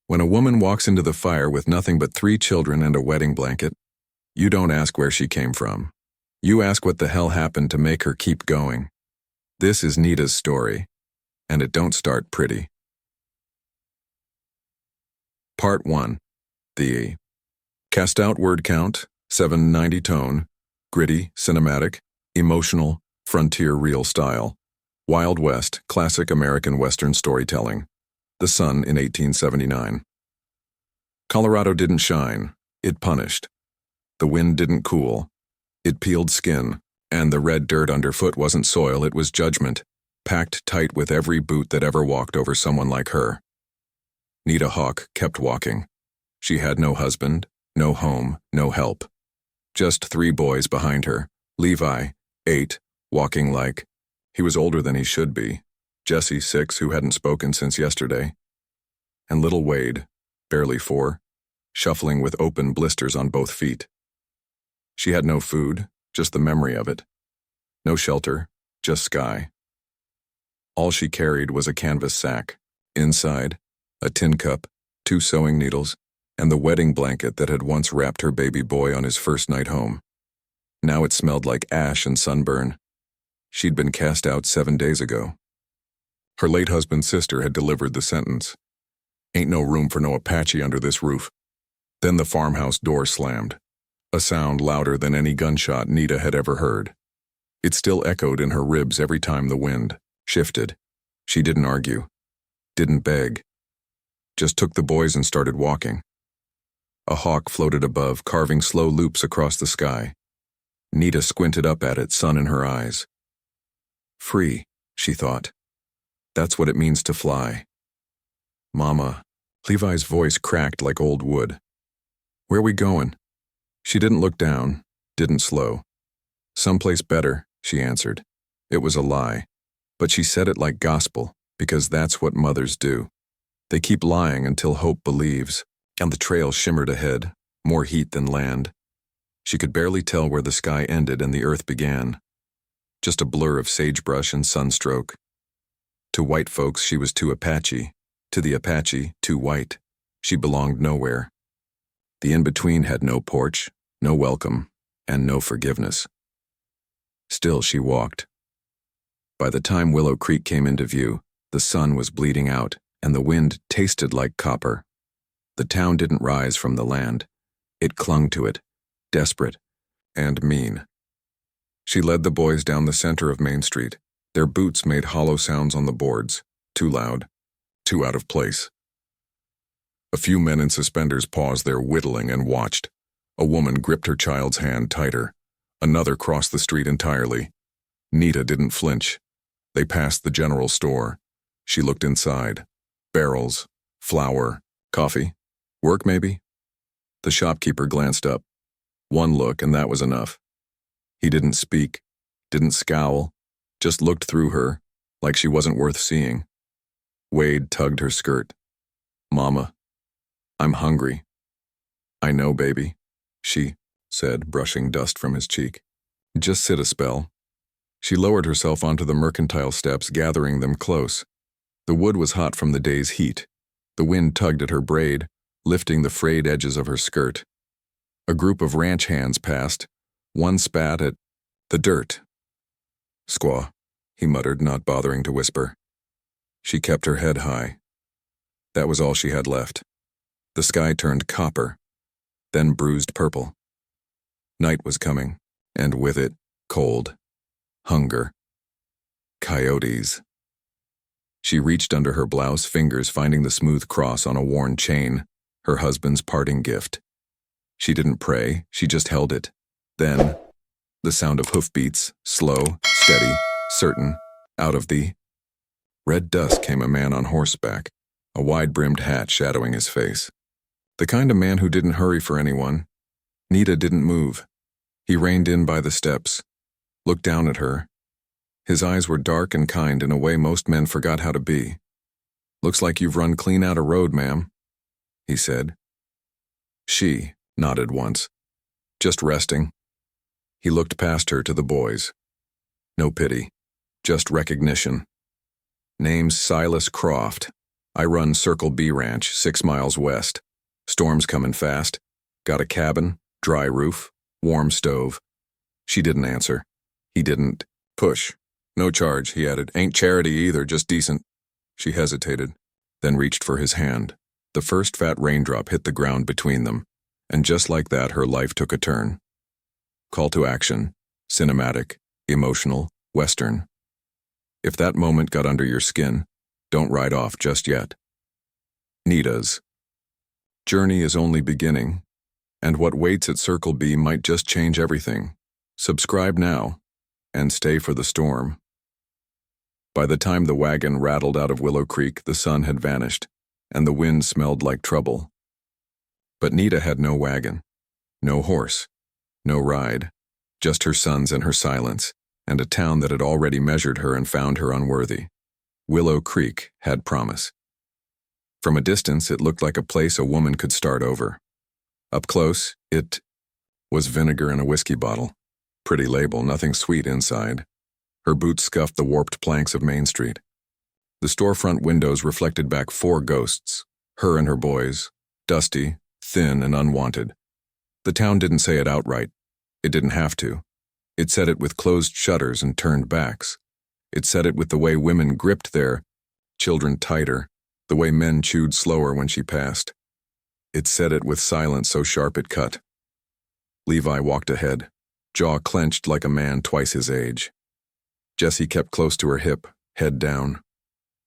When a woman walks into the fire with nothing but 3 children and a wedding blanket, you don't ask where she came from. You ask what the hell happened to make her keep going. This is Nita's story, and it don't start pretty. Part 1. The cast out word count, 790 tone, gritty, cinematic, emotional, frontier real style, Wild West, classic American Western storytelling. The sun in 1879. Colorado didn't shine, it punished. The wind didn't cool, it peeled skin, and the red dirt underfoot wasn't soil, it was judgment, packed tight with every boot that ever walked over someone like her. Nita Hawk kept walking. She had no husband, no home, no help. Just 3 boys behind her. Levi, 8, walking like he was older than he should be. Jesse, 6, who hadn't spoken since yesterday. And little Wade, barely 4, shuffling with open blisters on both feet. She had no food, just the memory of it. No shelter, just sky. All she carried was a canvas sack. Inside, a tin cup, 2 sewing needles, and the wedding blanket that had once wrapped her baby boy on his first night home. Now it smelled like ash and sunburn. She'd been cast out 7 days ago. Her late husband's sister had delivered the sentence. Ain't no room for no Apache under this roof. Then the farmhouse door slammed, a sound louder than any gunshot Nita had ever heard. It still echoed in her ribs every time the wind shifted. She didn't argue, didn't beg, just took the boys and started walking. A hawk floated above, carving slow loops across the sky. Nita squinted up at it, sun in her eyes. Free, she thought. That's what it means to fly. Mama, Levi's voice cracked like old wood. Where we going? She didn't look down, didn't slow. Someplace better, she answered. It was a lie, but she said it like gospel, because that's what mothers do. They keep lying until hope believes, and the trail shimmered ahead, more heat than land. She could barely tell where the sky ended and the earth began. Just a blur of sagebrush and sunstroke. To white folks, she was too Apache. To the Apache, too white. She belonged nowhere. The in-between had no porch, no welcome, and no forgiveness. Still she walked. By the time Willow Creek came into view, the sun was bleeding out, and the wind tasted like copper. The town didn't rise from the land. It clung to it, desperate and mean. She led the boys down the center of Main Street. Their boots made hollow sounds on the boards, too loud, too out of place. A few men in suspenders paused their whittling and watched. A woman gripped her child's hand tighter. Another crossed the street entirely. Nita didn't flinch. They passed the general store. She looked inside. Barrels, flour, coffee, work maybe? The shopkeeper glanced up. One look and that was enough. He didn't speak, didn't scowl, just looked through her, like she wasn't worth seeing. Wade tugged her skirt. Mama, I'm hungry. I know, baby, she said, brushing dust from his cheek. Just sit a spell. She lowered herself onto the mercantile steps, gathering them close. The wood was hot from the day's heat. The wind tugged at her braid, lifting the frayed edges of her skirt. A group of ranch hands passed. One spat at the dirt. Squaw, he muttered, not bothering to whisper. She kept her head high. That was all she had left. The sky turned copper, then bruised purple. Night was coming, and with it, cold, hunger, coyotes. She reached under her blouse, fingers finding the smooth cross on a worn chain, her husband's parting gift. She didn't pray, she just held it. Then, the sound of hoofbeats, slow, steady, certain, out of the red dusk came a man on horseback, a wide-brimmed hat shadowing his face. The kind of man who didn't hurry for anyone. Nita didn't move. He reined in by the steps, looked down at her. His eyes were dark and kind in a way most men forgot how to be. Looks like you've run clean out a road, ma'am, he said. She nodded once. Just resting. He looked past her to the boys. No pity, just recognition. Name's Silas Croft. I run Circle B Ranch, 6 miles west. Storm's coming fast. Got a cabin, dry roof, warm stove. She didn't answer. He didn't. Push. No charge, he added. Ain't charity either, just decent. She hesitated, then reached for his hand. The first fat raindrop hit the ground between them, and just like that, her life took a turn. Call to action. Cinematic, emotional, Western. If that moment got under your skin, don't ride off just yet. Nita's journey is only beginning, and what waits at Circle B might just change everything. Subscribe now, and stay for the storm. By the time the wagon rattled out of Willow Creek, the sun had vanished, and the wind smelled like trouble. But Nita had no wagon, no horse, no ride, just her sons and her silence, and a town that had already measured her and found her unworthy. Willow Creek had promise. From a distance, it looked like a place a woman could start over. Up close, it was vinegar in a whiskey bottle. Pretty label, nothing sweet inside. Her boots scuffed the warped planks of Main Street. The storefront windows reflected back 4 ghosts, her and her boys, dusty, thin, and unwanted. The town didn't say it outright. It didn't have to. It said it with closed shutters and turned backs. It said it with the way women gripped their children tighter, the way men chewed slower when she passed. It said it with silence so sharp it cut. Levi walked ahead, jaw clenched like a man twice his age. Jessie kept close to her hip, head down.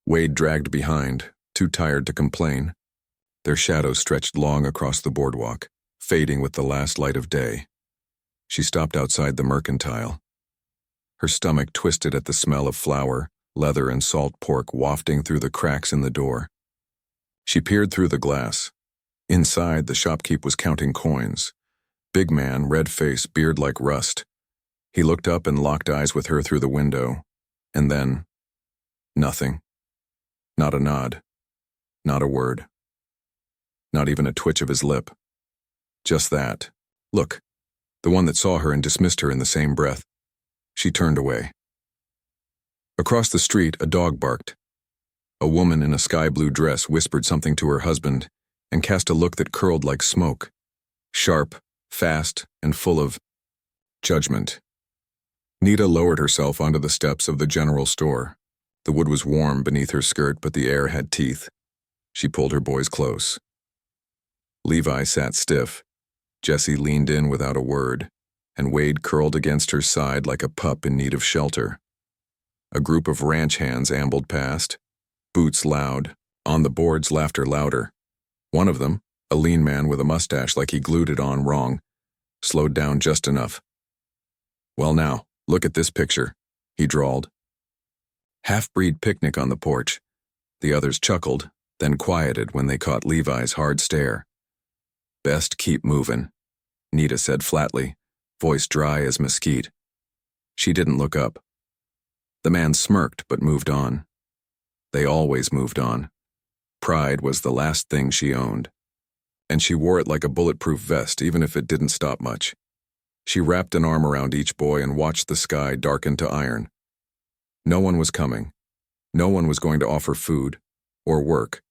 Wade dragged behind, too tired to complain. Their shadows stretched long across the boardwalk, fading with the last light of day. She stopped outside the Mercantile. Her stomach twisted at the smell of flour, leather, and salt pork wafting through the cracks in the door. She peered through the glass. Inside, the shopkeep was counting coins. Big man, red face, beard like rust. He looked up and locked eyes with her through the window. And then, nothing. Not a nod. Not a word. Not even a twitch of his lip. Just that. Look. The one that saw her and dismissed her in the same breath. She turned away. Across the street, a dog barked. A woman in a sky-blue dress whispered something to her husband and cast a look that curled like smoke. Sharp, fast, and full of judgment. Nita lowered herself onto the steps of the general store. The wood was warm beneath her skirt, but the air had teeth. She pulled her boys close. Levi sat stiff. Jessie leaned in without a word, and Wade curled against her side like a pup in need of shelter. A group of ranch hands ambled past, boots loud, on the boards laughter louder. One of them, a lean man with a mustache like he glued it on wrong, slowed down just enough. Well now, look at this picture, he drawled. Half-breed picnic on the porch. The others chuckled, then quieted when they caught Levi's hard stare. Best keep movin', Nita said flatly, voice dry as mesquite. She didn't look up. The man smirked but moved on. They always moved on. Pride was the last thing she owned. And she wore it like a bulletproof vest, even if it didn't stop much. She wrapped an arm around each boy and watched the sky darken to iron. No one was coming. No one was going to offer food, or work,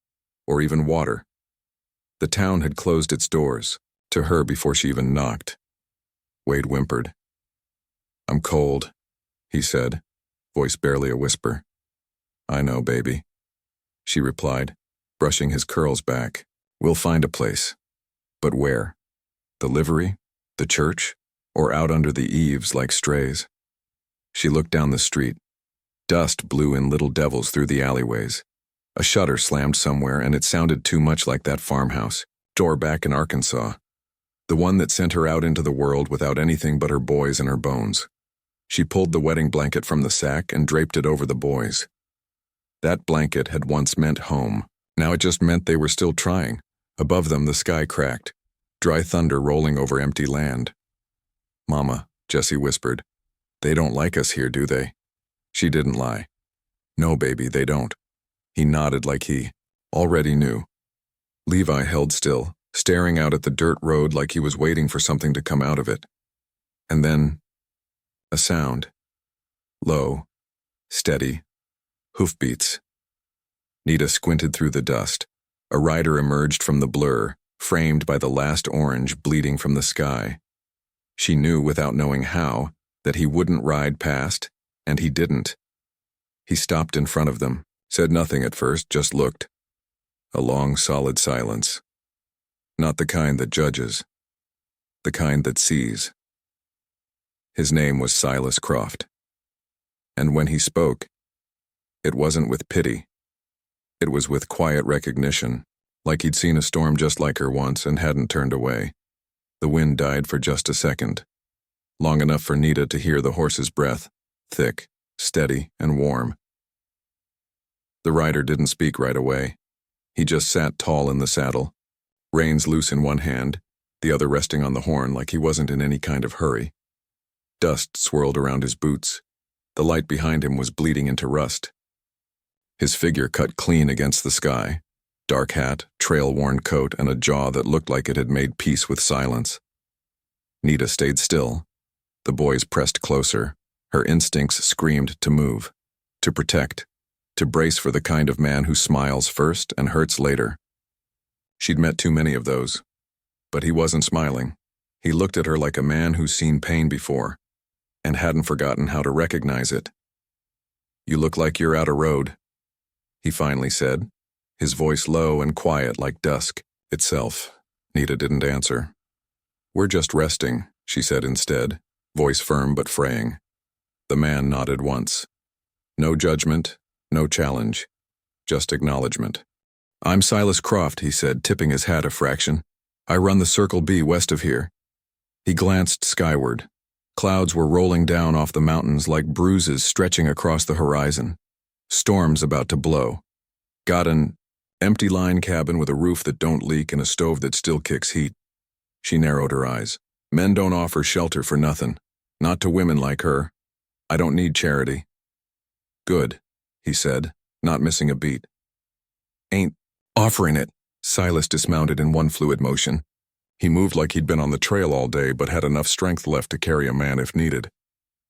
or even water. The town had closed its doors, to her before she even knocked. Wade whimpered. I'm cold, he said, voice barely a whisper. I know, baby, she replied, brushing his curls back. We'll find a place. But where? The livery? The church? Or out under the eaves like strays? She looked down the street. Dust blew in little devils through the alleyways. A shutter slammed somewhere, and it sounded too much like that farmhouse, door back in Arkansas. The one that sent her out into the world without anything but her boys and her bones. She pulled the wedding blanket from the sack and draped it over the boys. That blanket had once meant home. Now it just meant they were still trying. Above them, the sky cracked, dry thunder rolling over empty land. Mama, Jessie whispered, they don't like us here, do they? She didn't lie. No, baby, they don't. He nodded like he already knew. Levi held still, staring out at the dirt road like he was waiting for something to come out of it. And then, a sound. Low, steady, hoofbeats. Nita squinted through the dust. A rider emerged from the blur, framed by the last orange bleeding from the sky. She knew, without knowing how, that he wouldn't ride past, and he didn't. He stopped in front of them, said nothing at first, just looked. A long, solid silence. Not the kind that judges. The kind that sees. His name was Silas Croft. And when he spoke, it wasn't with pity. It was with quiet recognition, like he'd seen a storm just like her once and hadn't turned away. The wind died for just a second, long enough for Nita to hear the horse's breath, thick, steady, and warm. The rider didn't speak right away. He just sat tall in the saddle, reins loose in one hand, the other resting on the horn like he wasn't in any kind of hurry. Dust swirled around his boots. The light behind him was bleeding into rust. His figure cut clean against the sky. Dark hat, trail-worn coat, and a jaw that looked like it had made peace with silence. Nita stayed still. The boys pressed closer. Her instincts screamed to move, to protect, to brace for the kind of man who smiles first and hurts later. She'd met too many of those. But he wasn't smiling. He looked at her like a man who's seen pain before, and hadn't forgotten how to recognize it. "You look like you're out of road," he finally said, his voice low and quiet like dusk itself. Nita didn't answer. "We're just resting," she said instead, voice firm but fraying. The man nodded once. No judgment, no challenge, just acknowledgement. "I'm Silas Croft," he said, tipping his hat a fraction. "I run the Circle B west of here." He glanced skyward. Clouds were rolling down off the mountains like bruises stretching across the horizon. Storms about to blow. "Got an empty line cabin with a roof that don't leak and a stove that still kicks heat." She narrowed her eyes. "Men don't offer shelter for nothing. Not to women like her. I don't need charity." "Good," he said, not missing a beat. "Ain't offering it." Silas dismounted in one fluid motion. He moved like he'd been on the trail all day but had enough strength left to carry a man if needed.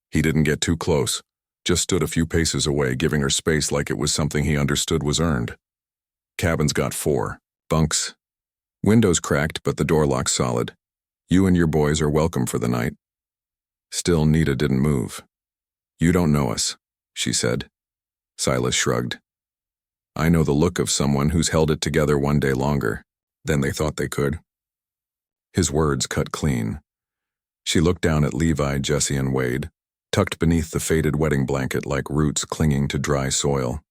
He didn't get too close, just stood a few paces away, giving her space like it was something he understood was earned. Cabin's got 4 bunks. Windows cracked, but the door lock's solid. You and your boys are welcome for the night. Still, Nita didn't move. "You don't know us," she said. Silas shrugged. "I know the look of someone who's held it together one day longer than they thought they could." His words cut clean. She looked down at Levi, Jesse, and Wade, tucked beneath the faded wedding blanket like roots clinging to dry soil.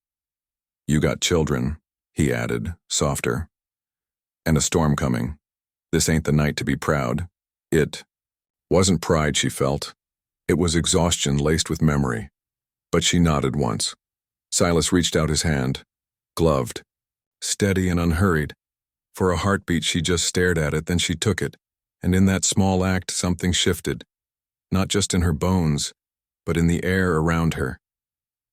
"You got children," he added, softer. "And a storm coming. This ain't the night to be proud." It wasn't pride she felt. It was exhaustion laced with memory. But she nodded once. Silas reached out his hand, gloved, steady and unhurried. For a heartbeat she just stared at it, then she took it, and in that small act something shifted, not just in her bones, but in the air around her.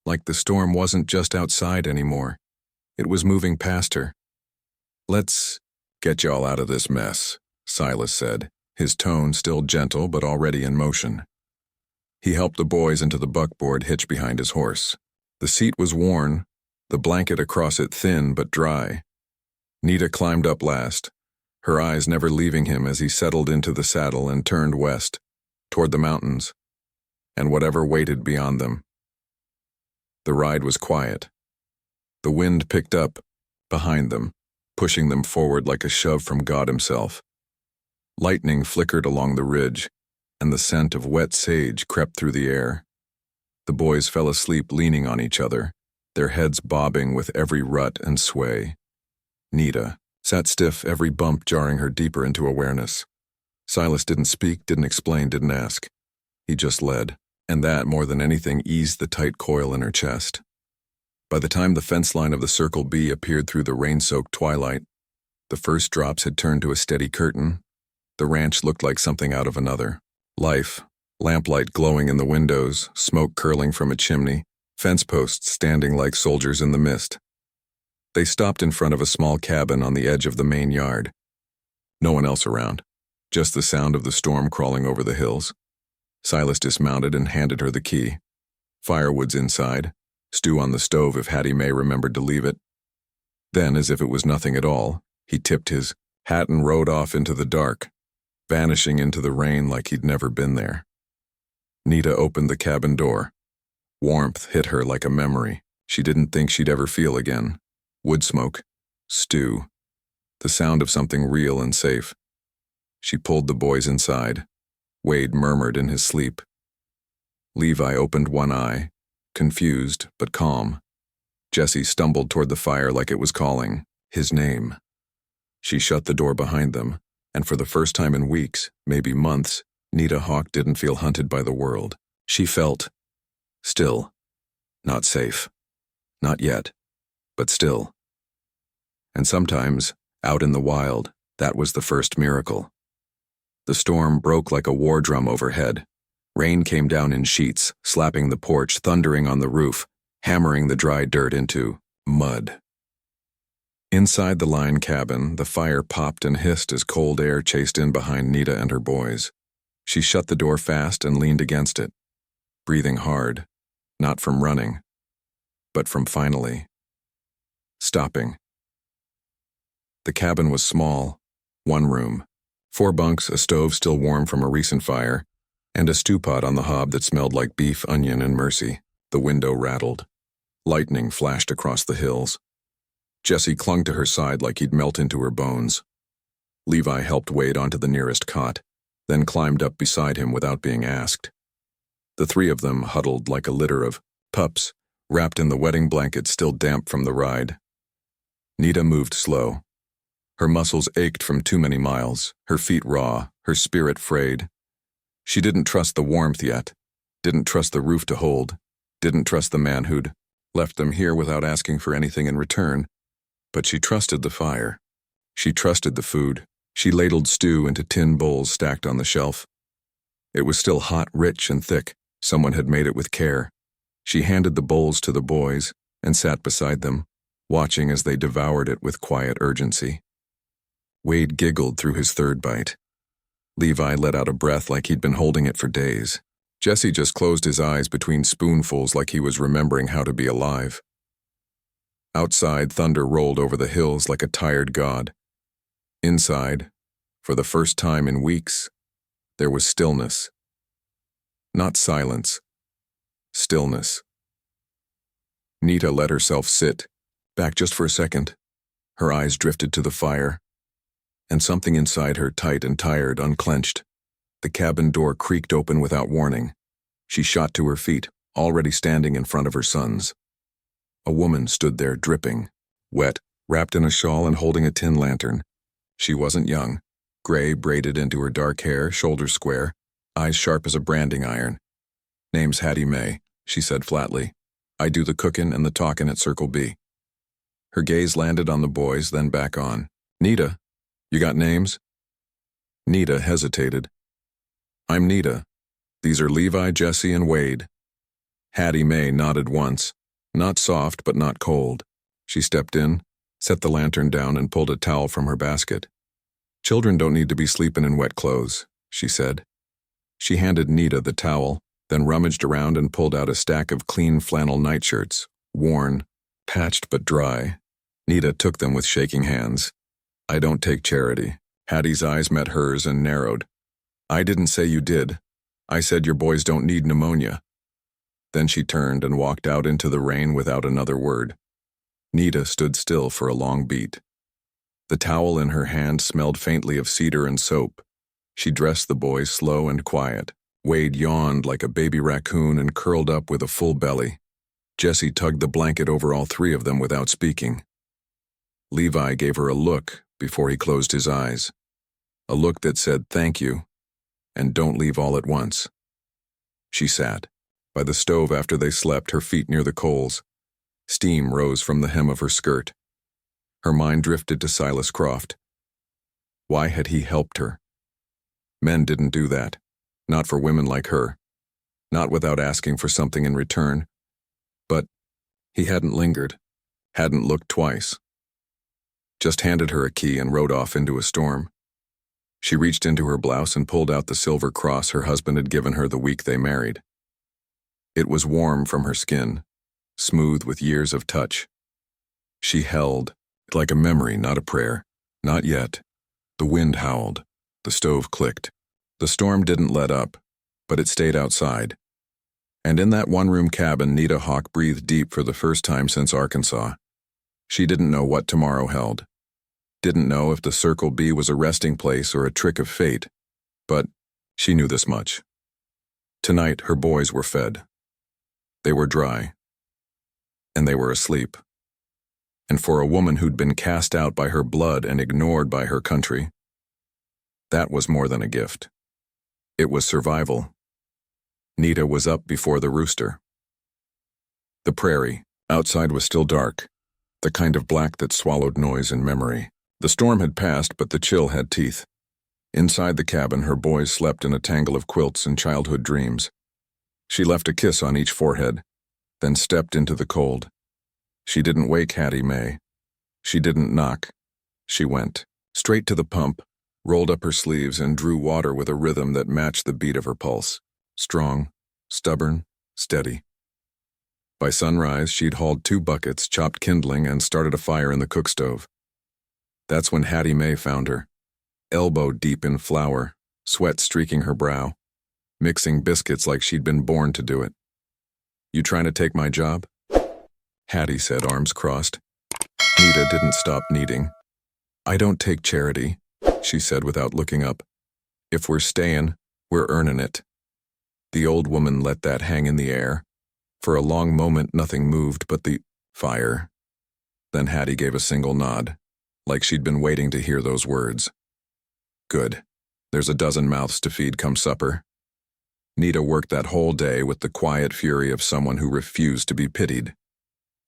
Like the storm wasn't just outside anymore. It was moving past her. "Let's get y'all out of this mess," Silas said, his tone still gentle but already in motion. He helped the boys into the buckboard hitch behind his horse. The seat was worn, the blanket across it thin but dry. Nita climbed up last, her eyes never leaving him as he settled into the saddle and turned west, toward the mountains, and whatever waited beyond them. The ride was quiet. The wind picked up behind them, pushing them forward like a shove from God himself. Lightning flickered along the ridge, and the scent of wet sage crept through the air. The boys fell asleep leaning on each other, their heads bobbing with every rut and sway. Nita sat stiff, every bump jarring her deeper into awareness. Silas didn't speak, didn't explain, didn't ask. He just led, and that, more than anything, eased the tight coil in her chest. By the time the fence line of the Circle B appeared through the rain-soaked twilight, the first drops had turned to a steady curtain. The ranch looked like something out of another. Life, lamplight glowing in the windows, smoke curling from a chimney, fence posts standing like soldiers in the mist. They stopped in front of a small cabin on the edge of the main yard. No one else around, just the sound of the storm crawling over the hills. Silas dismounted and handed her the key. Firewood's inside, stew on the stove if Hattie Mae remembered to leave it. Then, as if it was nothing at all, he tipped his hat and rode off into the dark, vanishing into the rain like he'd never been there. Nita opened the cabin door. Warmth hit her like a memory she didn't think she'd ever feel again. Wood smoke, stew, the sound of something real and safe. She pulled the boys inside. Wade murmured in his sleep. Levi opened one eye, confused but calm. Jesse stumbled toward the fire like it was calling his name. She shut the door behind them, and for the first time in weeks, maybe months, Nita Hawk didn't feel hunted by the world. She felt still, not safe. Not yet, but still. And sometimes, out in the wild, that was the first miracle. The storm broke like a war drum overhead. Rain came down in sheets, slapping the porch, thundering on the roof, hammering the dry dirt into mud. Inside the line cabin, the fire popped and hissed as cold air chased in behind Nita and her boys. She shut the door fast and leaned against it, breathing hard, not from running, but from finally stopping. The cabin was small, one room, 4 bunks, a stove still warm from a recent fire, and a stew pot on the hob that smelled like beef, onion, and mercy. The window rattled. Lightning flashed across the hills. Jesse clung to her side like he'd melt into her bones. Levi helped Wade onto the nearest cot, then climbed up beside him without being asked. The 3 of them huddled like a litter of pups, wrapped in the wedding blanket still damp from the ride. Nita moved slow. Her muscles ached from too many miles, her feet raw, her spirit frayed. She didn't trust the warmth yet, didn't trust the roof to hold, didn't trust the man who'd left them here without asking for anything in return. But she trusted the fire. She trusted the food. She ladled stew into tin bowls stacked on the shelf. It was still hot, rich, and thick. Someone had made it with care. She handed the bowls to the boys and sat beside them, watching as they devoured it with quiet urgency. Wade giggled through his 3rd bite. Levi let out a breath like he'd been holding it for days. Jesse just closed his eyes between spoonfuls like he was remembering how to be alive. Outside, thunder rolled over the hills like a tired god. Inside, for the first time in weeks, there was stillness. Not silence. Stillness. Nita let herself sit, back just for a second. Her eyes drifted to the fire, and something inside her, tight and tired, unclenched. The cabin door creaked open without warning. She shot to her feet, already standing in front of her sons. A woman stood there dripping, wet, wrapped in a shawl and holding a tin lantern. She wasn't young, gray braided into her dark hair, shoulders square, eyes sharp as a branding iron. "Name's Hattie Mae," she said flatly. "I do the cookin' and the talkin' at Circle B." Her gaze landed on the boys, then back on. "Nita, you got names?" Nita hesitated. "I'm Nita. These are Levi, Jesse, and Wade." Hattie Mae nodded once, not soft but not cold. She stepped in, set the lantern down, and pulled a towel from her basket. "Children don't need to be sleeping in wet clothes," she said. She handed Nita the towel, then rummaged around and pulled out a stack of clean flannel nightshirts, worn, patched but dry. Nita took them with shaking hands. "I don't take charity." Hattie's eyes met hers and narrowed. "I didn't say you did. I said your boys don't need pneumonia." Then she turned and walked out into the rain without another word. Nita stood still for a long beat. The towel in her hand smelled faintly of cedar and soap. She dressed the boys slow and quiet. Wade yawned like a baby raccoon and curled up with a full belly. Jesse tugged the blanket over all 3 of them without speaking. Levi gave her a look before he closed his eyes. A look that said thank you, and don't leave all at once. She sat by the stove after they slept, her feet near the coals. Steam rose from the hem of her skirt. Her mind drifted to Silas Croft. Why had he helped her? Men didn't do that. Not for women like her. Not without asking for something in return. But he hadn't lingered, hadn't looked twice. Just handed her a key and rode off into a storm. She reached into her blouse and pulled out the silver cross her husband had given her the week they married. It was warm from her skin, smooth with years of touch. She held, like a memory, not a prayer. Not yet. The wind howled. The stove clicked. The storm didn't let up, but it stayed outside. And in that one-room cabin, Nita Hawk breathed deep for the first time since Arkansas. She didn't know what tomorrow held. Didn't know if the Circle B was a resting place or a trick of fate, but she knew this much. Tonight, her boys were fed. They were dry. And they were asleep. And for a woman who'd been cast out by her blood and ignored by her country, that was more than a gift. It was survival. Nita was up before the rooster. The prairie, outside, was still dark, the kind of black that swallowed noise and memory. The storm had passed, but the chill had teeth. Inside the cabin, her boys slept in a tangle of quilts and childhood dreams. She left a kiss on each forehead, then stepped into the cold. She didn't wake Hattie Mae. She didn't knock. She went straight to the pump, rolled up her sleeves, and drew water with a rhythm that matched the beat of her pulse. Strong, stubborn, steady. By sunrise, she'd hauled 2 buckets, chopped kindling, and started a fire in the cook stove. That's when Hattie Mae found her, elbow deep in flour, sweat streaking her brow, mixing biscuits like she'd been born to do it. "You trying to take my job?" Hattie said, arms crossed. Nita didn't stop kneading. "I don't take charity," she said without looking up. "If we're staying, we're earning it." The old woman let that hang in the air. For a long moment, nothing moved but the fire. Then Hattie gave a single nod, like she'd been waiting to hear those words. "Good. There's a dozen mouths to feed come supper." Nita worked that whole day with the quiet fury of someone who refused to be pitied.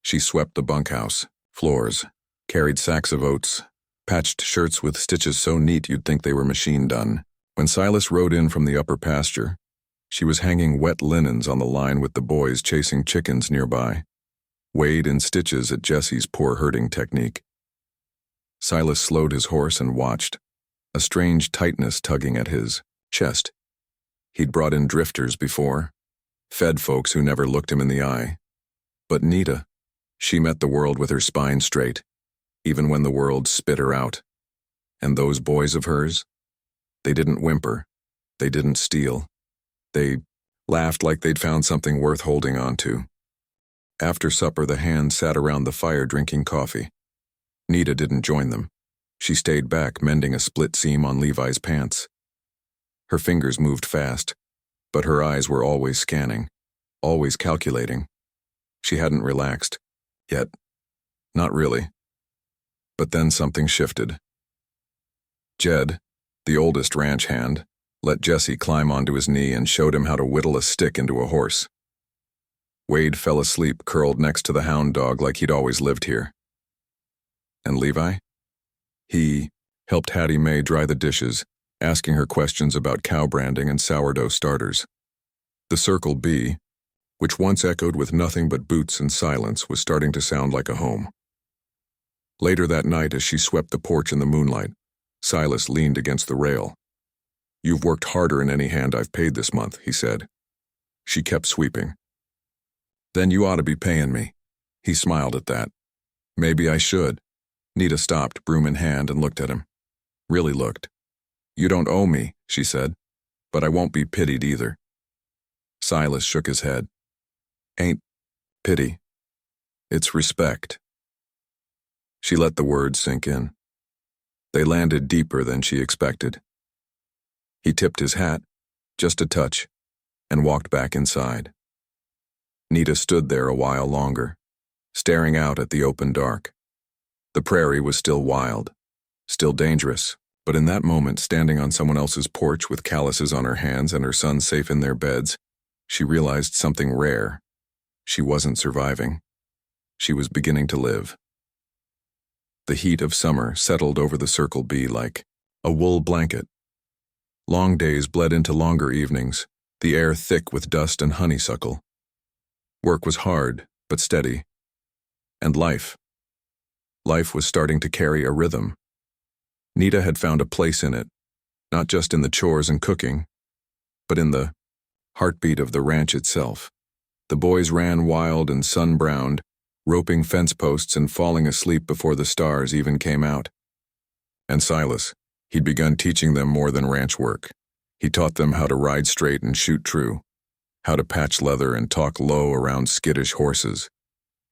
She swept the bunkhouse, floors, carried sacks of oats, patched shirts with stitches so neat you'd think they were machine done. When Silas rode in from the upper pasture, she was hanging wet linens on the line with the boys chasing chickens nearby, weighed in stitches at Jesse's poor herding technique. Silas slowed his horse and watched, a strange tightness tugging at his chest. He'd brought in drifters before, fed folks who never looked him in the eye. But Nita, she met the world with her spine straight, even when the world spit her out. And those boys of hers? They didn't whimper. They didn't steal. They laughed like they'd found something worth holding on to. After supper, the hands sat around the fire drinking coffee. Nita didn't join them. She stayed back, mending a split seam on Levi's pants. Her fingers moved fast, but her eyes were always scanning, always calculating. She hadn't relaxed, yet. Not really. But then something shifted. Jed, the oldest ranch hand, let Jesse climb onto his knee and showed him how to whittle a stick into a horse. Wade fell asleep, curled next to the hound dog like he'd always lived here. And Levi? He helped Hattie Mae dry the dishes, asking her questions about cow branding and sourdough starters. The Circle B, which once echoed with nothing but boots and silence, was starting to sound like a home. Later that night, as she swept the porch in the moonlight, Silas leaned against the rail. "You've worked harder than any hand I've paid this month," he said. She kept sweeping. "Then you ought to be paying me." He smiled at that. "Maybe I should." Nita stopped, broom in hand, and looked at him. Really looked. "You don't owe me," she said, "but I won't be pitied either." Silas shook his head. "Ain't pity. It's respect." She let the words sink in. They landed deeper than she expected. He tipped his hat, just a touch, and walked back inside. Nita stood there a while longer, staring out at the open dark. The prairie was still wild, still dangerous, but in that moment, standing on someone else's porch with calluses on her hands and her sons safe in their beds, she realized something rare. She wasn't surviving. She was beginning to live. The heat of summer settled over the Circle B like a wool blanket. Long days bled into longer evenings, the air thick with dust and honeysuckle. Work was hard, but steady. And life was starting to carry a rhythm. Nita had found a place in it, not just in the chores and cooking, but in the heartbeat of the ranch itself. The boys ran wild and sun-browned, roping fence posts and falling asleep before the stars even came out. And Silas, he'd begun teaching them more than ranch work. He taught them how to ride straight and shoot true, how to patch leather and talk low around skittish horses.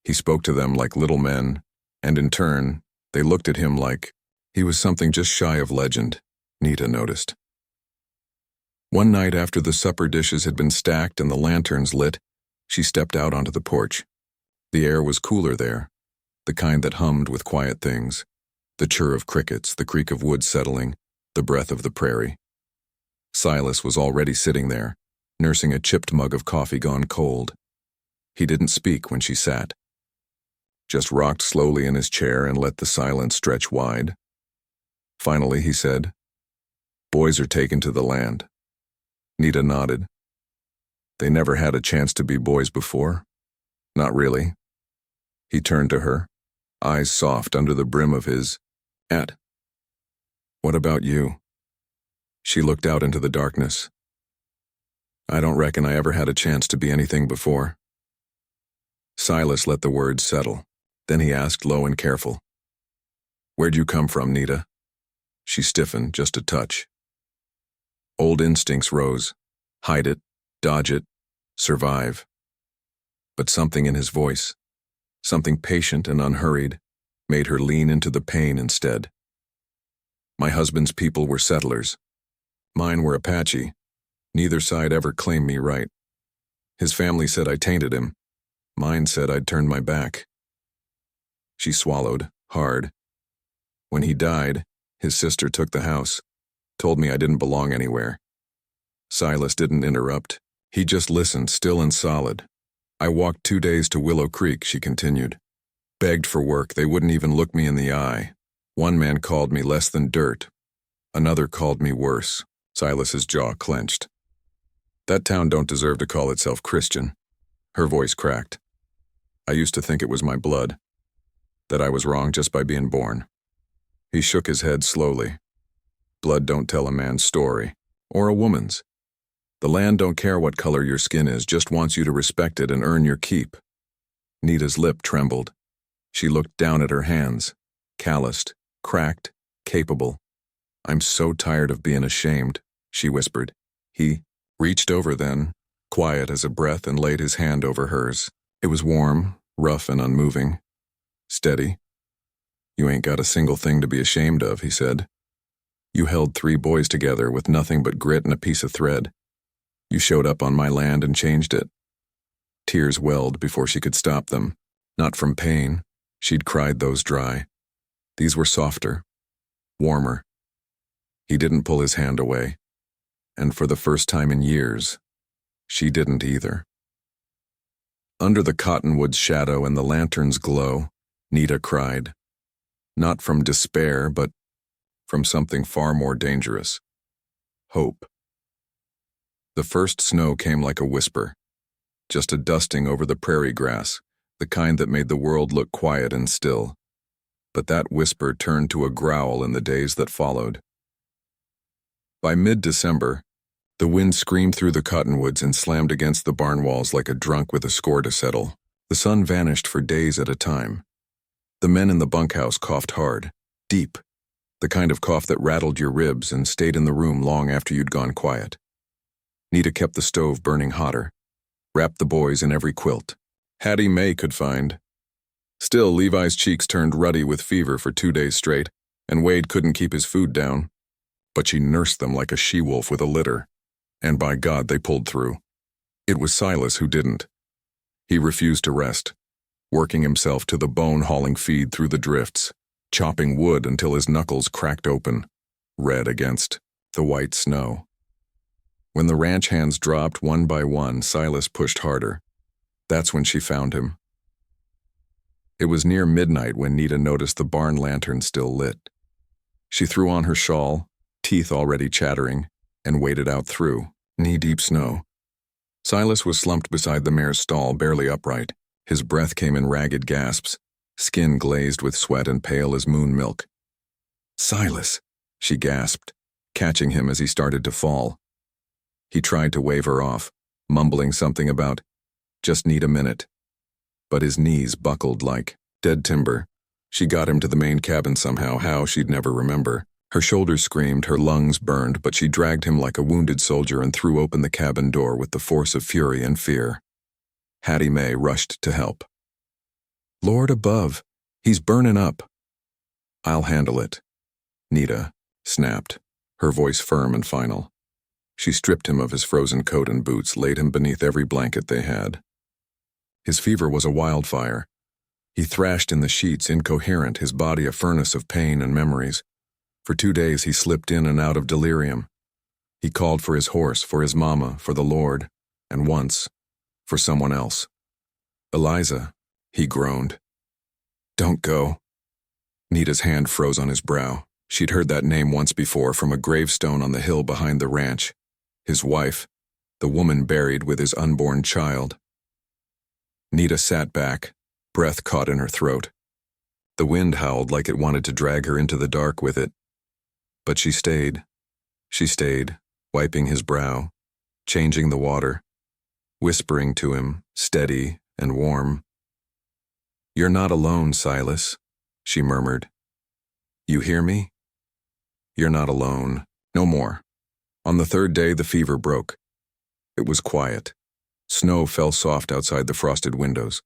He spoke to them like little men, and in turn, they looked at him like he was something just shy of legend, Nita noticed. One night after the supper dishes had been stacked and the lanterns lit, she stepped out onto the porch. The air was cooler there, the kind that hummed with quiet things, the chirr of crickets, the creak of wood settling, the breath of the prairie. Silas was already sitting there, nursing a chipped mug of coffee gone cold. He didn't speak when she sat, just rocked slowly in his chair and let the silence stretch wide. Finally, he said, "Boys are taken to the land." Nita nodded. They never had a chance to be boys before? Not really. He turned to her, eyes soft under the brim of his hat. "What about you?" She looked out into the darkness. "I don't reckon I ever had a chance to be anything before." Silas let the words settle. Then he asked, low and careful, "Where'd you come from, Nita?" She stiffened just a touch. Old instincts rose. Hide it, dodge it, survive. But something in his voice, something patient and unhurried, made her lean into the pain instead. "My husband's people were settlers. Mine were Apache. Neither side ever claimed me right. His family said I tainted him. Mine said I'd turned my back." She swallowed, hard. "When he died, his sister took the house, told me I didn't belong anywhere." Silas didn't interrupt. He just listened, still and solid. "I walked 2 days to Willow Creek," she continued. "Begged for work, they wouldn't even look me in the eye. One man called me less than dirt. Another called me worse." Silas's jaw clenched. "That town don't deserve to call itself Christian." Her voice cracked. "I used to think it was my blood, that I was wrong just by being born." He shook his head slowly. "Blood don't tell a man's story, or a woman's. The land don't care what color your skin is, just wants you to respect it and earn your keep." Nita's lip trembled. She looked down at her hands, calloused, cracked, capable. "I'm so tired of being ashamed," she whispered. He reached over then, quiet as a breath, and laid his hand over hers. It was warm, rough and unmoving. Steady. "You ain't got a single thing to be ashamed of," he said. "You held 3 boys together with nothing but grit and a piece of thread. You showed up on my land and changed it." Tears welled before she could stop them. Not from pain. She'd cried those dry. These were softer, warmer. He didn't pull his hand away. And for the first time in years, she didn't either. Under the cottonwood's shadow and the lantern's glow, Nita cried. Not from despair, but from something far more dangerous. Hope. The first snow came like a whisper, just a dusting over the prairie grass, the kind that made the world look quiet and still. But that whisper turned to a growl in the days that followed. By mid-December, the wind screamed through the cottonwoods and slammed against the barn walls like a drunk with a score to settle. The sun vanished for days at a time. The men in the bunkhouse coughed hard, deep, the kind of cough that rattled your ribs and stayed in the room long after you'd gone quiet. Nita kept the stove burning hotter, wrapped the boys in every quilt Hattie Mae could find. Still, Levi's cheeks turned ruddy with fever for 2 days straight, and Wade couldn't keep his food down. But she nursed them like a she-wolf with a litter, and by God they pulled through. It was Silas who didn't. He refused to rest, working himself to the bone hauling feed through the drifts, chopping wood until his knuckles cracked open, red against the white snow. When the ranch hands dropped one by one, Silas pushed harder. That's when she found him. It was near midnight when Nita noticed the barn lantern still lit. She threw on her shawl, teeth already chattering, and waded out through knee-deep snow. Silas was slumped beside the mare's stall, barely upright. His breath came in ragged gasps, skin glazed with sweat and pale as moon milk. "Silas," she gasped, catching him as he started to fall. He tried to wave her off, mumbling something about, "Just need a minute." but his knees buckled like dead timber. She got him to the main cabin somehow, how she'd never remember. Her shoulders screamed, her lungs burned, but she dragged him like a wounded soldier and threw open the cabin door with the force of fury and fear. Hattie Mae rushed to help. "Lord above, he's burning up." "I'll handle it," Nita snapped, her voice firm and final. She stripped him of his frozen coat and boots, laid him beneath every blanket they had. His fever was a wildfire. He thrashed in the sheets, incoherent, his body a furnace of pain and memories. For 2 days he slipped in and out of delirium. He called for his horse, for his mama, for the Lord, and once, for someone else. "Eliza," he groaned. "Don't go." Nita's hand froze on his brow. She'd heard that name once before from a gravestone on the hill behind the ranch. His wife, the woman buried with his unborn child. Nita sat back, breath caught in her throat. The wind howled like it wanted to drag her into the dark with it. But she stayed. She stayed, wiping his brow, changing the water, whispering to him, steady and warm. "You're not alone, Silas," she murmured. "You hear me? You're not alone. No more." On the 3rd day, the fever broke. It was quiet. Snow fell soft outside the frosted windows.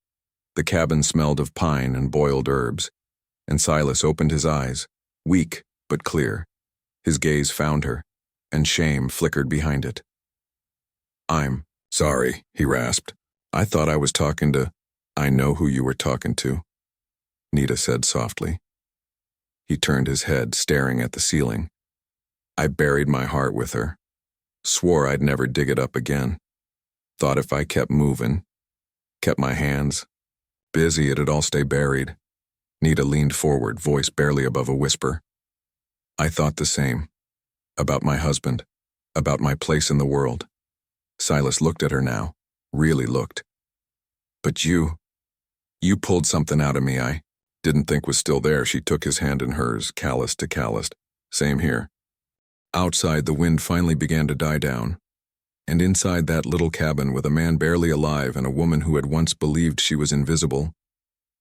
The cabin smelled of pine and boiled herbs, and Silas opened his eyes, weak but clear. His gaze found her, and shame flickered behind it. "I'm sorry," he rasped. "I thought I was talking to—" "I know who you were talking to," Nita said softly. He turned his head, staring at the ceiling. "I buried my heart with her. Swore I'd never dig it up again. Thought if I kept moving, kept my hands busy, it'd all stay buried." Nita leaned forward, voice barely above a whisper. "I thought the same. About my husband. About my place in the world." Silas looked at her now, really looked. "But you pulled something out of me I didn't think was still there." She took his hand in hers, calloused to calloused. "Same here." Outside, the wind finally began to die down, and inside that little cabin with a man barely alive and a woman who had once believed she was invisible,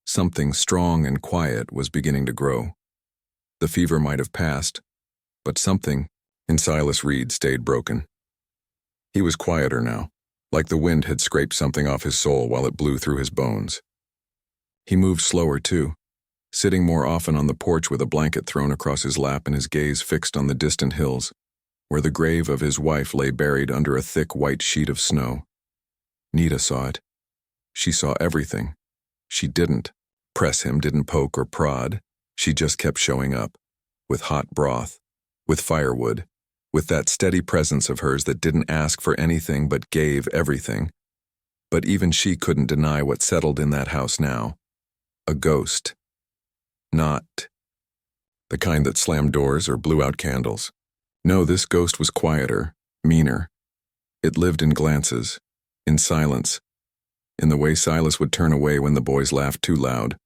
something strong and quiet was beginning to grow. The fever might have passed, but something in Silas Reed stayed broken. He was quieter now, like the wind had scraped something off his soul while it blew through his bones. He moved slower, too, sitting more often on the porch with a blanket thrown across his lap and his gaze fixed on the distant hills, where the grave of his wife lay buried under a thick white sheet of snow. Nita saw it. She saw everything. She didn't press him, didn't poke or prod. She just kept showing up, with hot broth, with firewood, with that steady presence of hers that didn't ask for anything but gave everything. But even she couldn't deny what settled in that house now. A ghost. Not the kind that slammed doors or blew out candles. No, this ghost was quieter, meaner. It lived in glances, in silence, in the way Silas would turn away when the boys laughed too loud,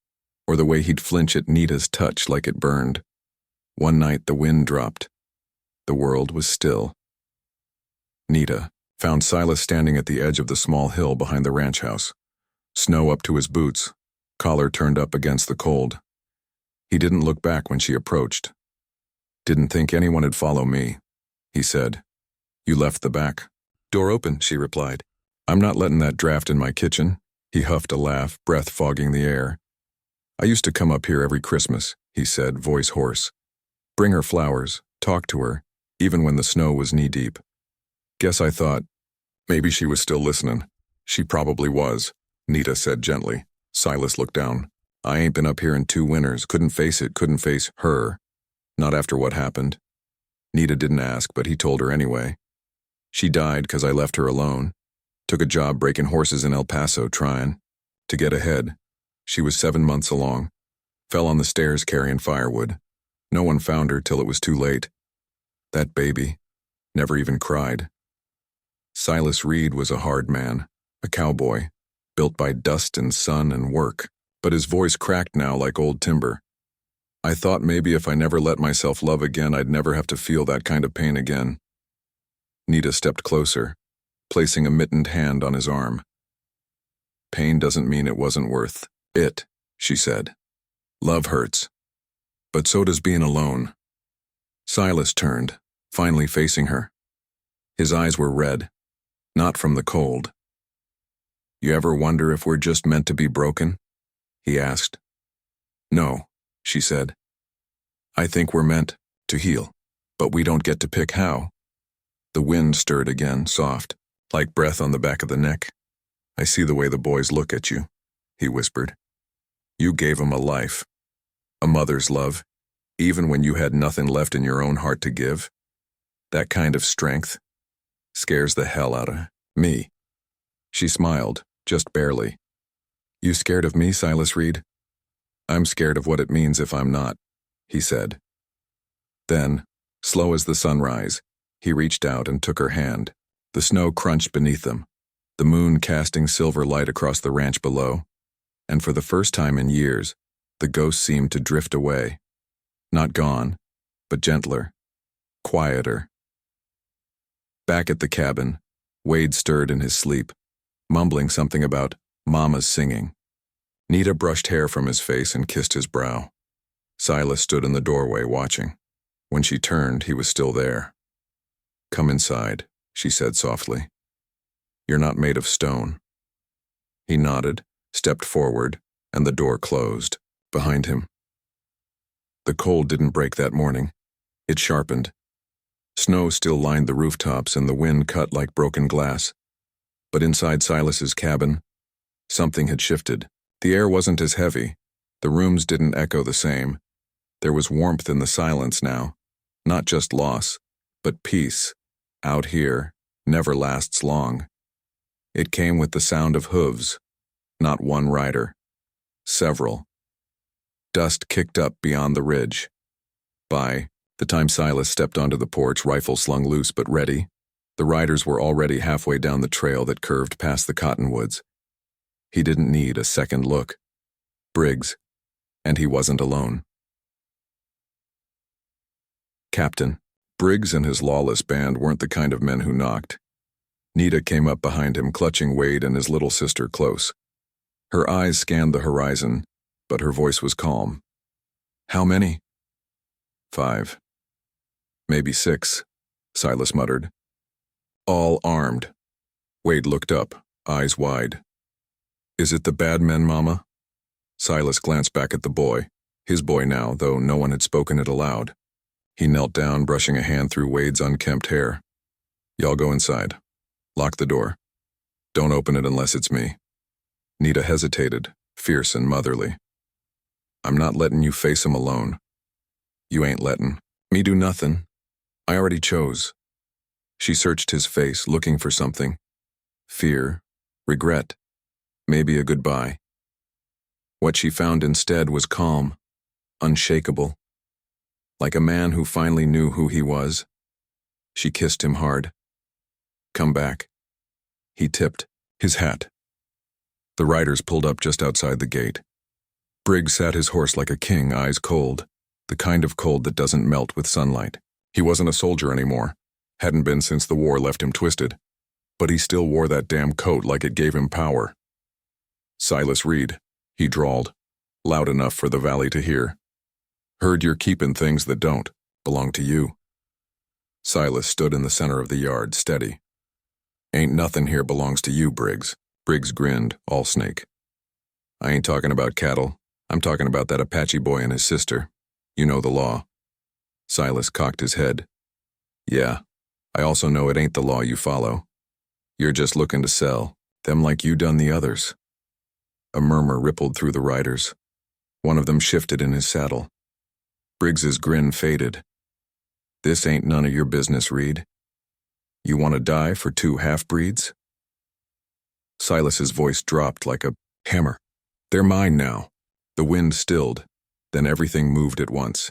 or the way he'd flinch at Nita's touch like it burned. One night the wind dropped. The world was still. Nita found Silas standing at the edge of the small hill behind the ranch house, snow up to his boots, collar turned up against the cold. He didn't look back when she approached. "Didn't think anyone would follow me," he said. "You left the back door open," she replied. "I'm not letting that draft in my kitchen." He huffed a laugh, breath fogging the air. "I used to come up here every Christmas," he said, voice hoarse. "Bring her flowers, talk to her, even when the snow was knee-deep. Guess I thought maybe she was still listening." "She probably was," Nita said gently. Silas looked down. "I ain't been up here in 2 winters. Couldn't face it, couldn't face her. Not after what happened." Nita didn't ask, but he told her anyway. "She died 'cause I left her alone. Took a job breaking horses in El Paso, trying to get ahead. She was 7 months along. Fell on the stairs carrying firewood. No one found her till it was too late. That baby never even cried." Silas Reed was a hard man, a cowboy, built by dust and sun and work, but his voice cracked now like old timber. "I thought maybe if I never let myself love again, I'd never have to feel that kind of pain again." Nita stepped closer, placing a mittened hand on his arm. Pain doesn't mean it wasn't worth it, she said. Love hurts. But so does being alone. Silas turned, finally facing her. His eyes were red, not from the cold. You ever wonder if we're just meant to be broken? He asked. No, she said. I think we're meant to heal, but we don't get to pick how. The wind stirred again, soft, like breath on the back of the neck. I see the way the boys look at you, he whispered. You gave them a life, a mother's love, even when you had nothing left in your own heart to give. That kind of strength scares the hell out of me. She smiled, just barely. You scared of me, Silas Reed? I'm scared of what it means if I'm not, he said. Then, slow as the sunrise, he reached out and took her hand. The snow crunched beneath them, the moon casting silver light across the ranch below, and for the first time in years, the ghost seemed to drift away. Not gone, but gentler, quieter. Back at the cabin, Wade stirred in his sleep, mumbling something about Mama's singing. Nita brushed hair from his face and kissed his brow. Silas stood in the doorway watching. When she turned, he was still there. Come inside, she said softly. You're not made of stone. He nodded, stepped forward, and the door closed behind him. The cold didn't break that morning. It sharpened. Snow still lined the rooftops and the wind cut like broken glass. But inside Silas's cabin, something had shifted. The air wasn't as heavy. The rooms didn't echo the same. There was warmth in the silence now. Not just loss, but peace. Out here never lasts long. It came with the sound of hooves. Not one rider. Several. Dust kicked up beyond the ridge. By the time Silas stepped onto the porch, rifle slung loose but ready, the riders were already halfway down the trail that curved past the cottonwoods. He didn't need a second look. Briggs, and he wasn't alone. Captain, Briggs and his lawless band weren't the kind of men who knocked. Nita came up behind him, clutching Wade and his little sister close. Her eyes scanned the horizon, but her voice was calm. How many? 5. Maybe 6, Silas muttered. All armed. Wade looked up, eyes wide. Is it the bad men, Mama? Silas glanced back at the boy, his boy now, though no one had spoken it aloud. He knelt down, brushing a hand through Wade's unkempt hair. Y'all go inside. Lock the door. Don't open it unless it's me. Nita hesitated, fierce and motherly. I'm not letting you face him alone. You ain't letting me do nothing. I already chose. She searched his face, looking for something. Fear, regret, maybe a goodbye. What she found instead was calm, unshakable. Like a man who finally knew who he was. She kissed him hard. Come back. He tipped, his hat. The riders pulled up just outside the gate. Briggs sat his horse like a king, eyes cold, the kind of cold that doesn't melt with sunlight. He wasn't a soldier anymore, hadn't been since the war left him twisted, but he still wore that damn coat like it gave him power. Silas Reed, he drawled, loud enough for the valley to hear. Heard you're keeping things that don't belong to you. Silas stood in the center of the yard, steady. Ain't nothing here belongs to you, Briggs. Briggs grinned, all snake. I ain't talking about cattle. I'm talking about that Apache boy and his sister. You know the law. Silas cocked his head. Yeah, I also know it ain't the law you follow. You're just looking to sell, them like you done the others. A murmur rippled through the riders. One of them shifted in his saddle. Briggs's grin faded. This ain't none of your business, Reed. You want to die for 2 half-breeds? Silas's voice dropped like a hammer. They're mine now. The wind stilled, then everything moved at once.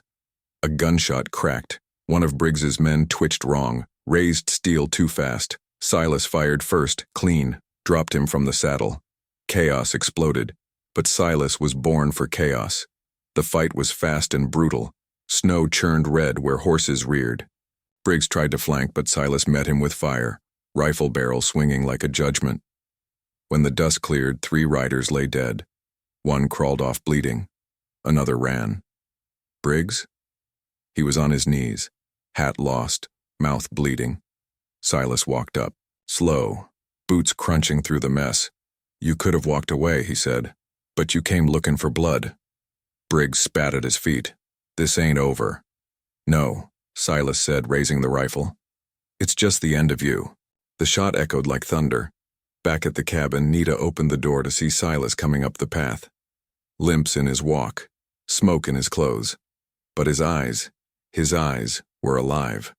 A gunshot cracked. One of Briggs's men twitched wrong, raised steel too fast. Silas fired first, clean, dropped him from the saddle. Chaos exploded, but Silas was born for chaos. The fight was fast and brutal. Snow churned red where horses reared. Briggs tried to flank, but Silas met him with fire, rifle barrel swinging like a judgment. When the dust cleared, 3 riders lay dead. One crawled off bleeding. Another ran. Briggs? He was on his knees, hat lost, mouth bleeding. Silas walked up, slow, boots crunching through the mess. "You could have walked away," he said, "but you came looking for blood." Briggs spat at his feet. "This ain't over." "No," Silas said, raising the rifle. "It's just the end of you." The shot echoed like thunder. Back at the cabin, Nita opened the door to see Silas coming up the path. Limps in his walk, smoke in his clothes. But his eyes were alive.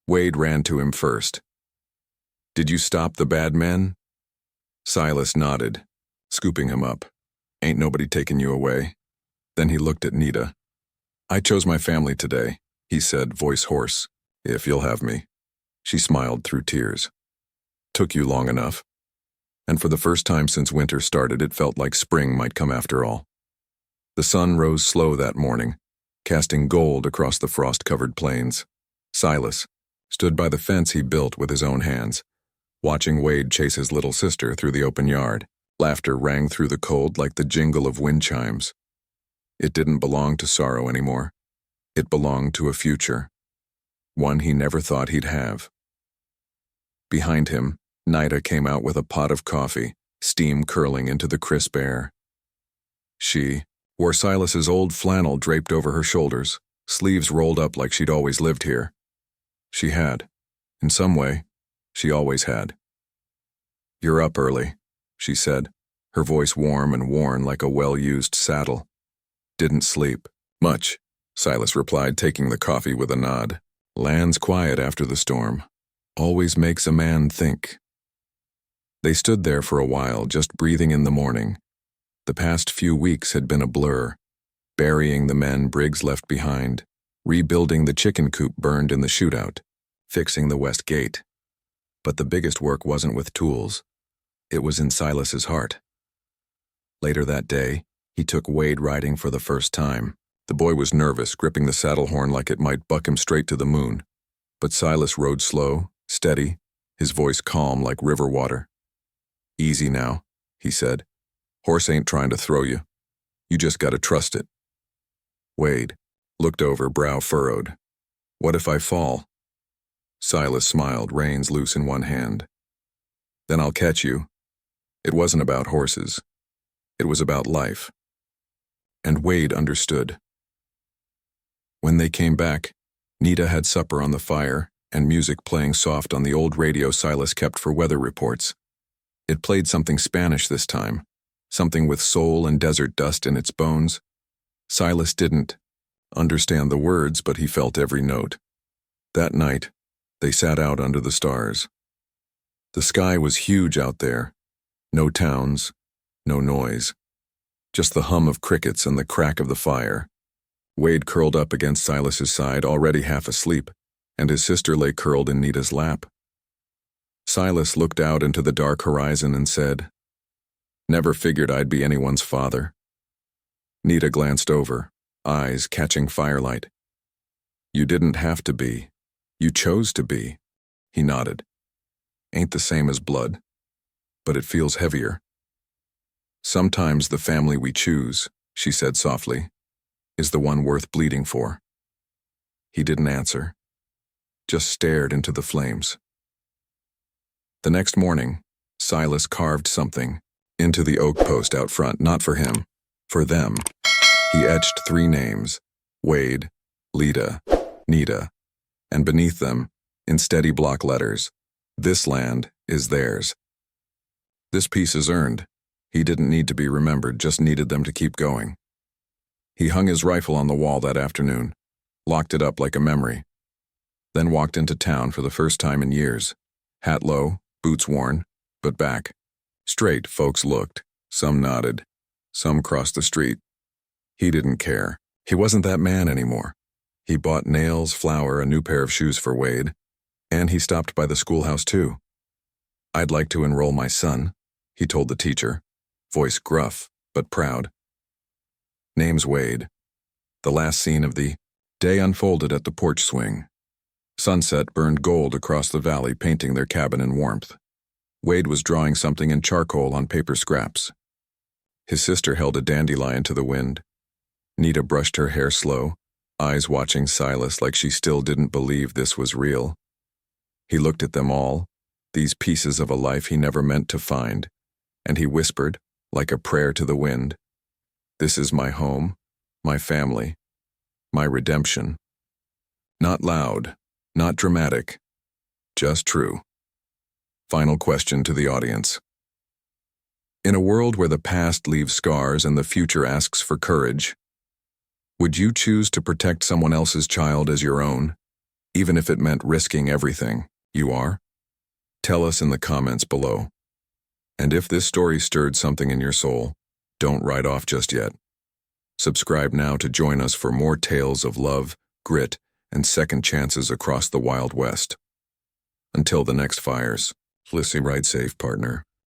Wade ran to him first. "Did you stop the bad men?" Silas nodded, scooping him up. "Ain't nobody taking you away." Then he looked at Nita. "I chose my family today," he said, voice hoarse. "If you'll have me." She smiled through tears. "Took you long enough." And for the first time since winter started, it felt like spring might come after all. The sun rose slow that morning, casting gold across the frost-covered plains. Silas stood by the fence he built with his own hands, watching Wade chase his little sister through the open yard. Laughter rang through the cold like the jingle of wind chimes. It didn't belong to sorrow anymore. It belonged to a future, one he never thought he'd have. Behind him, Nita came out with a pot of coffee, steam curling into the crisp air. She wore Silas's old flannel draped over her shoulders, sleeves rolled up like she'd always lived here. She had. In some way, she always had. "You're up early," she said, her voice warm and worn like a well-used saddle. "Didn't sleep much," Silas replied, taking the coffee with a nod. "Land's quiet after the storm. Always makes a man think." They stood there for a while, just breathing in the morning. The past few weeks had been a blur, burying the men Briggs left behind, rebuilding the chicken coop burned in the shootout, fixing the west gate. But the biggest work wasn't with tools. It was in Silas's heart. Later that day, he took Wade riding for the first time. The boy was nervous, gripping the saddle horn like it might buck him straight to the moon. But Silas rode slow, steady, his voice calm like river water. "Easy now," he said. "Horse ain't trying to throw you. You just gotta trust it." Wade looked over, brow furrowed. "What if I fall?" Silas smiled, reins loose in one hand. "Then I'll catch you." It wasn't about horses. It was about life. And Wade understood. When they came back, Nita had supper on the fire and music playing soft on the old radio Silas kept for weather reports. It played something Spanish this time, something with soul and desert dust in its bones. Silas didn't understand the words, but he felt every note. That night, they sat out under the stars. The sky was huge out there. No towns, no noise. Just the hum of crickets and the crack of the fire. Wade curled up against Silas's side, already half asleep, and his sister lay curled in Nita's lap. Silas looked out into the dark horizon and said, "Never figured I'd be anyone's father." Nita glanced over, eyes catching firelight. "You didn't have to be. You chose to be." He nodded. "Ain't the same as blood, but it feels heavier." "Sometimes the family we choose," she said softly, "is the one worth bleeding for." He didn't answer, just stared into the flames. The next morning, Silas carved something into the oak post out front, not for him, for them. He etched 3 names, Wade, Lita, Nita, and beneath them, in steady block letters, "This land is theirs." This piece is earned. He didn't need to be remembered, just needed them to keep going. He hung his rifle on the wall that afternoon, locked it up like a memory, then walked into town for the first time in years, hat low, boots worn, but back. Straight, folks looked. Some nodded. Some crossed the street. He didn't care. He wasn't that man anymore. He bought nails, flour, a new pair of shoes for Wade, and he stopped by the schoolhouse too. "I'd like to enroll my son," he told the teacher, voice gruff but proud. Name's Wade. The last scene of the day unfolded at the porch swing. Sunset burned gold across the valley, painting their cabin in warmth. Wade was drawing something in charcoal on paper scraps. His sister held a dandelion to the wind. Nita brushed her hair slow, eyes watching Silas like she still didn't believe this was real. He looked at them all, these pieces of a life he never meant to find, and he whispered, like a prayer to the wind, "This is my home, my family, my redemption." Not loud, not dramatic, just true. Final question to the audience. In a world where the past leaves scars and the future asks for courage, would you choose to protect someone else's child as your own, even if it meant risking everything you are? Tell us in the comments below. And if this story stirred something in your soul, don't write off just yet. Subscribe now to join us for more tales of love, grit, and second chances across the Wild West. Until the next fires, ride safe, partner.